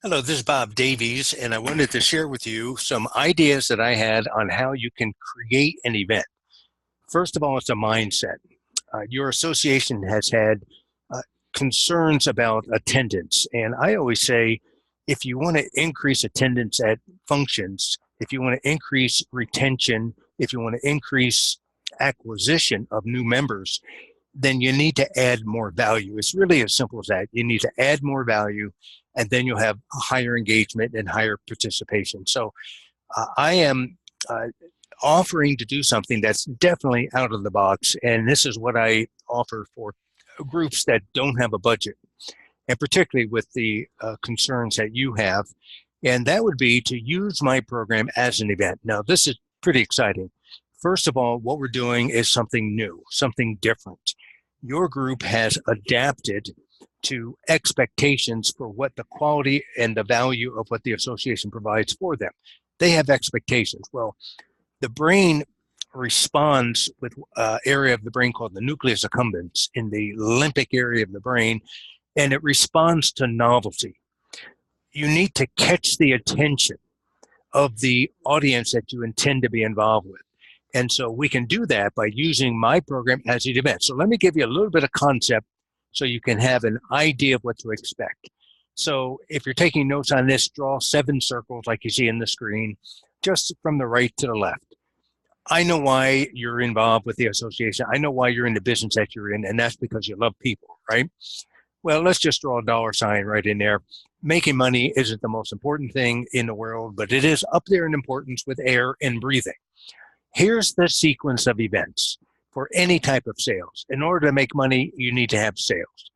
Hello, this is Bob Davies, and I wanted to share with you some ideas that I had on how you can create an event. First of all, it's a mindset. Your association has had uh, concerns about attendance, and I always say if you want to increase attendance at functions, if you want to increase retention, if you want to increase acquisition of new members, then you need to add more value. It's really as simple as that. You need to add more value, and then you'll have higher engagement and higher participation. So I am offering to do something that's definitely out of the box, and this is what I offer for groups that don't have a budget, and particularly with the concerns that you have. And that would be to use my program as an event. Now, this is pretty exciting. First of all, what we're doing is something new, something different. Your group has adapted to expectations for what the quality and the value of what the association provides for them. They have expectations. Well, the brain responds with an area of the brain called the nucleus accumbens in the limbic area of the brain, and it responds to novelty. You need to catch the attention of the audience that you intend to be involved with. And so we can do that by using my program as an event. So let me give you a little bit of concept so you can have an idea of what to expect. So if you're taking notes on this, draw 7 circles like you see in the screen, just from the right to the left. I know why you're involved with the association. I know why you're in the business that you're in, and that's because you love people, right? Well, let's just draw a dollar sign right in there. Making money isn't the most important thing in the world, but it is up there in importance with air and breathing. Here's the sequence of events for any type of sales. In order to make money, you need to have sales.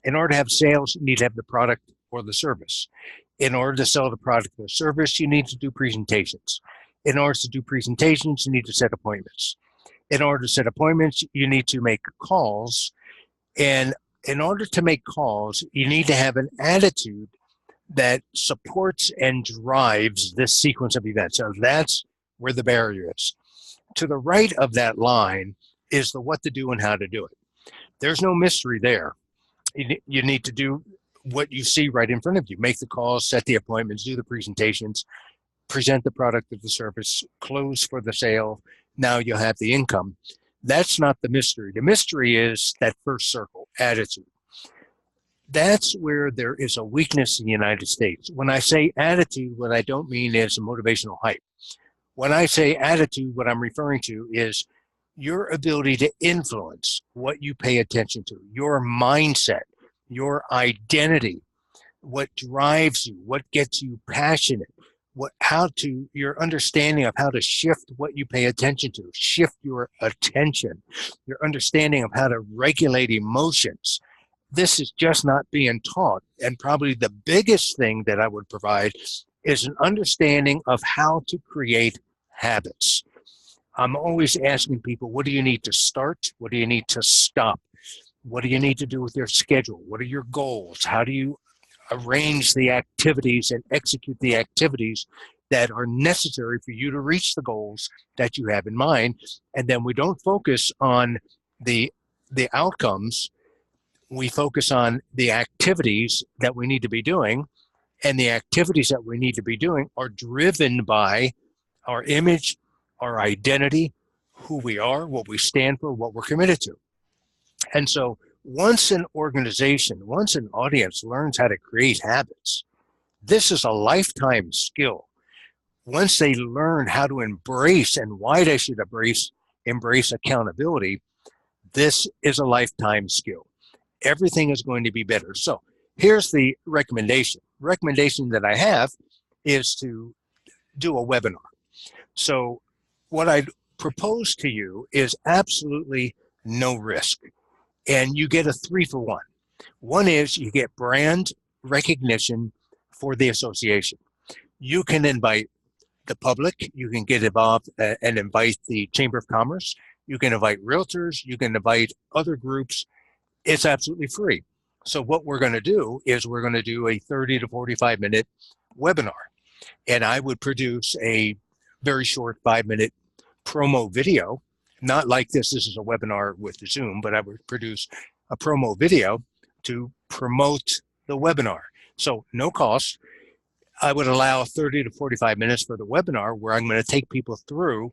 In order to have sales, you need to have the product or the service. In order to sell the product or service, you need to do presentations. In order to do presentations, you need to set appointments. In order to set appointments, you need to make calls. And in order to make calls, you need to have an attitude that supports and drives this sequence of events. So that's where the barrier is. To the right of that line is the what to do and how to do it. There's no mystery there. You need to do what you see right in front of you. Make the calls, set the appointments, do the presentations, present the product or the service, close for the sale. Now you'll have the income. That's not the mystery. The mystery is that first circle, attitude. That's where there is a weakness in the United States. When I say attitude, what I don't mean is a motivational hype. When I say attitude, what I'm referring to is your ability to influence what you pay attention to, your mindset, your identity, what drives you, what gets you passionate, your understanding of how to shift what you pay attention to, shift your attention, your understanding of how to regulate emotions. This is just not being taught. And probably the biggest thing that I would provide is an understanding of how to create habits. I'm always asking people, what do you need to start? What do you need to stop? What do you need to do with your schedule? What are your goals? How do you arrange the activities and execute the activities that are necessary for you to reach the goals that you have in mind? And then we don't focus on the outcomes. We focus on the activities that we need to be doing, and the activities that we need to be doing are driven by our image, our identity, who we are, what we stand for, what we're committed to. And so once an organization, once an audience learns how to create habits, this is a lifetime skill. Once they learn how to embrace and why they should embrace accountability, this is a lifetime skill. Everything is going to be better. So here's the recommendation. Recommendation that I have is to do a webinar. So what I propose to you is absolutely no risk. And you get a 3-for-1. One is you get brand recognition for the association. You can invite the public, you can get involved and invite the Chamber of Commerce, you can invite realtors, you can invite other groups. It's absolutely free. So what we're going to do is we're going to do a 30 to 45-minute webinar. And I would produce a very short 5-minute promo video, not like this is a webinar with Zoom, but I would produce a promo video to promote the webinar. So no cost. I would allow 30 to 45 minutes for the webinar where I'm going to take people through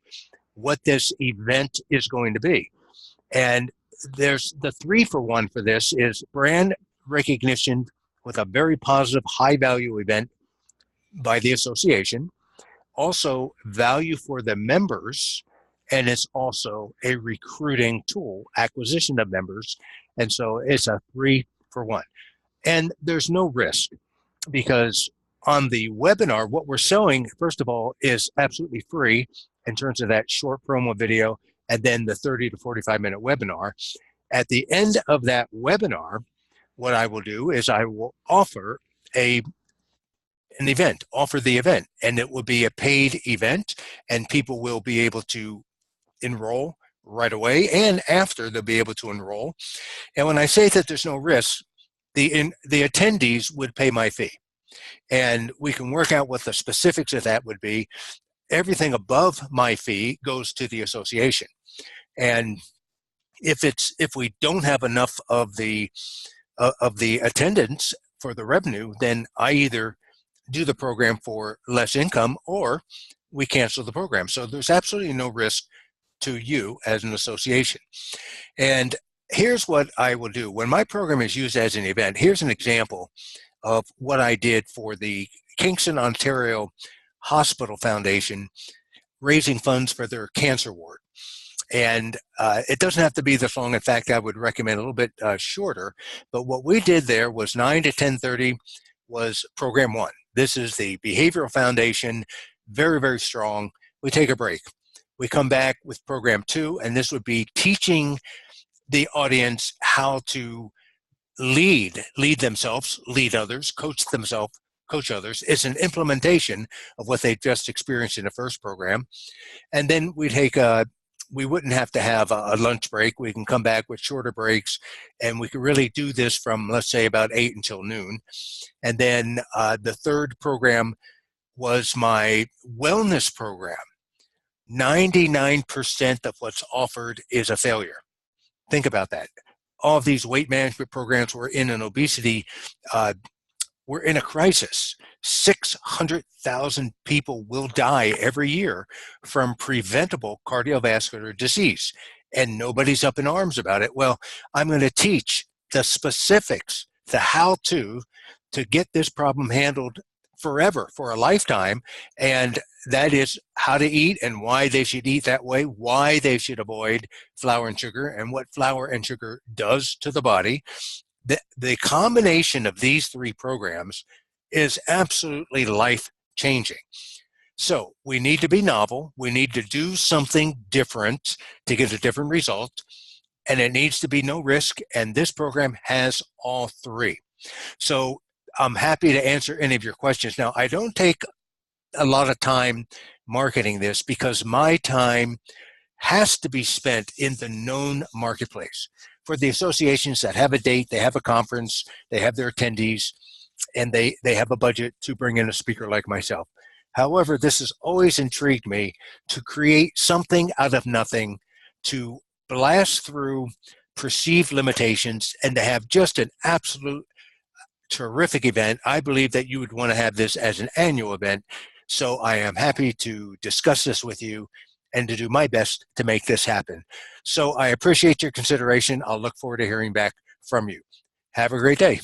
what this event is going to be. And there's the 3-for-1 for this is brand recognition with a very positive, high value event by the association, also value for the members, and it's also a recruiting tool, acquisition of members. And so it's a 3-for-1. And there's no risk because on the webinar, what we're showing, first of all, is absolutely free in terms of that short promo video and then the 30 to 45-minute webinar. At the end of that webinar, what I will do is I will offer an event, offer the event, and it will be a paid event, and people will be able to enroll right away, and after they'll be able to enroll. And when I say that there's no risk, the attendees would pay my fee. And we can work out what the specifics of that would be. Everything above my fee goes to the association. And if we don't have enough of the attendance for the revenue, then I either do the program for less income or we cancel the program. So there's absolutely no risk to you as an association. And here's what I will do. When my program is used as an event, here's an example of what I did for the Kingston, Ontario Hospital Foundation, raising funds for their cancer ward. And it doesn't have to be this long. In fact, I would recommend a little bit shorter. But what we did there was 9 to 10:30 was program 1. This is the Behavioral Foundation, very, very strong. We take a break. We come back with program 2, and this would be teaching the audience how to lead themselves, lead others, coach themselves, coach others. It's an implementation of what they just experienced in the first program. And then we wouldn't have to have a lunch break. We can come back with shorter breaks, and we can really do this from, let's say, about 8 until noon. And then the third program was my wellness program. 99% of what's offered is a failure. Think about that. All of these weight management programs were in an obesity, we're in a crisis. 600,000 people will die every year from preventable cardiovascular disease, and nobody's up in arms about it. Well, I'm going to teach the specifics, the how-to get this problem handled forever, for a lifetime, and that is how to eat and why they should eat that way, why they should avoid flour and sugar, and what flour and sugar does to the body. The combination of these 3 programs is absolutely life-changing. So we need to be novel. We need to do something different to get a different result, and it needs to be no risk, and this program has all 3. So I'm happy to answer any of your questions. Now, I don't take a lot of time marketing this because my time has to be spent in the known marketplace. For the associations that have a date, they have a conference, they have their attendees, and they have a budget to bring in a speaker like myself. However, this has always intrigued me to create something out of nothing, to blast through perceived limitations, and to have just an absolute terrific event. I believe that you would want to have this as an annual event. So I am happy to discuss this with you and to do my best to make this happen. So I appreciate your consideration. I'll look forward to hearing back from you. Have a great day.